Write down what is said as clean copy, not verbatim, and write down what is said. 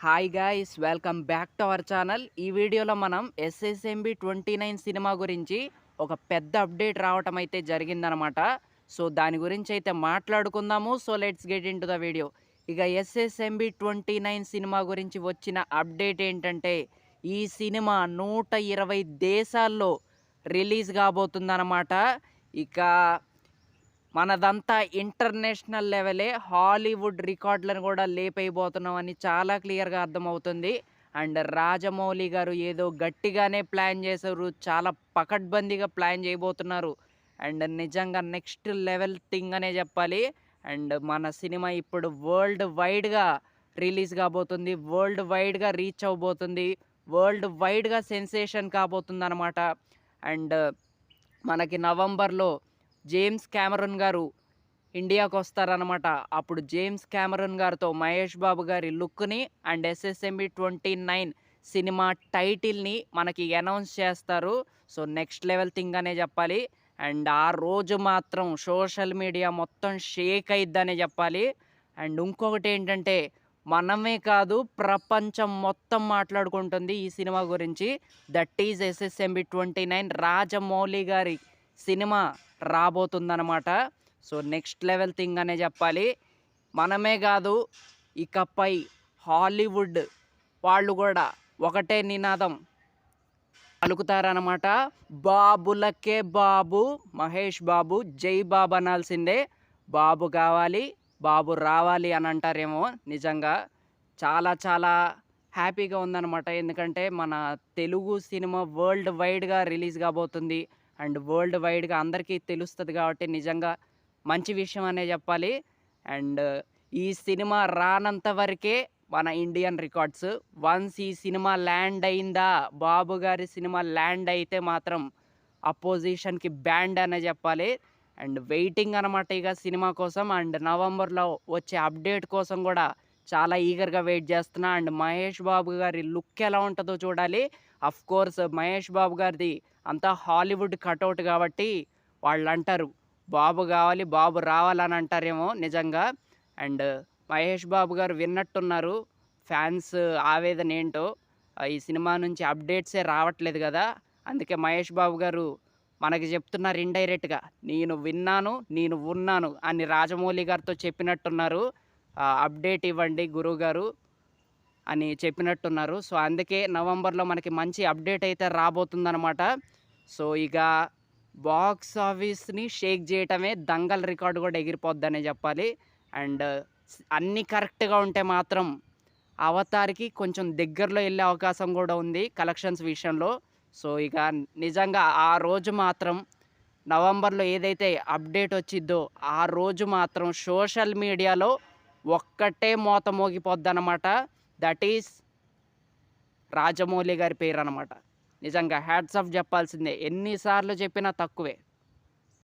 Hi guys, welcome back to our channel. ఈ వీడియోలో మనం ఎస్ఎస్ఎంబి 29 సినిమా గురించి ఒక పెద్ద అప్డేట్ రావటం అయితే జరిగిందనమాట. సో దాని గురించి అయితే మాట్లాడుకుందాము. So let's get in to the video. ఇక ఎస్ఎస్ఎంబి 29 సినిమా గురించి వచ్చిన అప్డేట్ ఏంటంటే, ఈ సినిమా 120 దేశాల్లో రిలీజ్ కాబోతుందన్నమాట. ఇక మనదంతా ఇంటర్నేషనల్ లెవెలే, హాలీవుడ్ రికార్డులను కూడా లేపైపోతున్నామని చాలా క్లియర్గా అర్థమవుతుంది. అండ్ రాజమౌళి గారు ఏదో గట్టిగానే ప్లాన్ చేశారు, చాలా పకడ్బందీగా ప్లాన్ చేయబోతున్నారు. అండ్ నిజంగా నెక్స్ట్ లెవెల్ థింగ్ అనే చెప్పాలి. అండ్ మన సినిమా ఇప్పుడు వరల్డ్ వైడ్గా రిలీజ్ కాబోతుంది, వరల్డ్ వైడ్గా రీచ్ అవబోతుంది, వరల్డ్ వైడ్గా సెన్సేషన్ కాబోతుంది అనమాట. అండ్ మనకి నవంబర్లో జేమ్స్ కెమెరూన్ గారు ఇండియాకు వస్తారనమాట. అప్పుడు జేమ్స్ కెమెరూన్ గారితో మహేష్ బాబు గారి లుక్ని అండ్ ఎస్ఎస్ఎంబి 29 సినిమా టైటిల్ని మనకి అనౌన్స్ చేస్తారు. సో నెక్స్ట్ లెవెల్ థింగ్ అనే చెప్పాలి. అండ్ ఆ రోజు మాత్రం సోషల్ మీడియా మొత్తం షేక్ అయిద్దనే చెప్పాలి. అండ్ ఇంకొకటి ఏంటంటే, మనమే కాదు ప్రపంచం మొత్తం మాట్లాడుకుంటుంది ఈ సినిమా గురించి. దట్ ఈజ్ ఎస్ఎస్ఎంబి 29 రాజమౌళి గారి సినిమా రాబోతుందన్నమాట. సో నెక్స్ట్ లెవెల్ థింగ్ అనే చెప్పాలి. మనమే కాదు, ఇకపై హాలీవుడ్ వాళ్ళు కూడా ఒకటే నినాదం పలుకుతారనమాట. బాబులకే బాబు, మహేష్ బాబు జై బాబు అనాల్సిందే. బాబు కావాలి, బాబు రావాలి అని అంటారేమో. నిజంగా చాలా చాలా హ్యాపీగా ఉందన్నమాట. ఎందుకంటే మన తెలుగు సినిమా వరల్డ్ వైడ్గా రిలీజ్ కాబోతుంది. అండ్ వరల్డ్ వైడ్గా అందరికీ తెలుస్తుంది కాబట్టి నిజంగా మంచి విషయం అనే చెప్పాలి. అండ్ ఈ సినిమా రానంత వరకే మన ఇండియన్ రికార్డ్స్. వన్స్ ఈ సినిమా ల్యాండ్ అయిందా, బాబు గారి సినిమా ల్యాండ్ అయితే మాత్రం అపోజిషన్కి బ్యాండ్ అనే చెప్పాలి. అండ్ వెయిటింగ్ అనమాట ఇక సినిమా కోసం. అండ్ నవంబర్లో వచ్చే అప్డేట్ కోసం కూడా చాలా ఈగర్గా వెయిట్ చేస్తున్నా. అండ్ మహేష్ బాబు గారి లుక్ ఎలా ఉంటుందో చూడాలి. అఫ్ కోర్స్ మహేష్ బాబు గారిది అంతా హాలీవుడ్ కటౌట్ కాబట్టి వాళ్ళు అంటారు బాబు కావాలి, బాబు రావాలని అంటారేమో నిజంగా. అండ్ మహేష్ బాబు గారు విన్నట్టున్నారు ఫ్యాన్స్ ఆవేదన ఏంటో. ఈ సినిమా నుంచి అప్డేట్సే రావట్లేదు కదా, అందుకే మహేష్ బాబు గారు మనకి చెప్తున్నారు ఇండైరెక్ట్గా, నేను విన్నాను, నేను ఉన్నాను అని రాజమౌళి గారితో చెప్పినట్టున్నారు. అప్డేట్ ఇవ్వండి గురువుగారు అని చెప్పినట్టున్నారు. సో అందుకే నవంబర్లో మనకి మంచి అప్డేట్ అయితే రాబోతుందన్నమాట. సో ఇక బాక్స్ ఆఫీస్ని షేక్ చేయటమే, దంగల్ రికార్డు కూడా ఎగిరిపోద్దనే చెప్పాలి. అండ్ అన్నీ కరెక్ట్గా ఉంటే మాత్రం అవతార్కి కొంచెం దగ్గరలో వెళ్ళే అవకాశం కూడా ఉంది కలెక్షన్స్ విషయంలో. సో ఇక నిజంగా ఆ రోజు మాత్రం నవంబర్లో ఏదైతే అప్డేట్ వచ్చిద్దో ఆ రోజు మాత్రం సోషల్ మీడియాలో ఒక్కటే మోత మోగిపోద్ది అనమాట. దట్ ఈస్ రాజమౌళి గారి పేరు అనమాట. నిజంగా హ్యాట్స్ ఆఫ్ చెప్పాల్సిందే, ఎన్నిసార్లు చెప్పినా తక్కువే.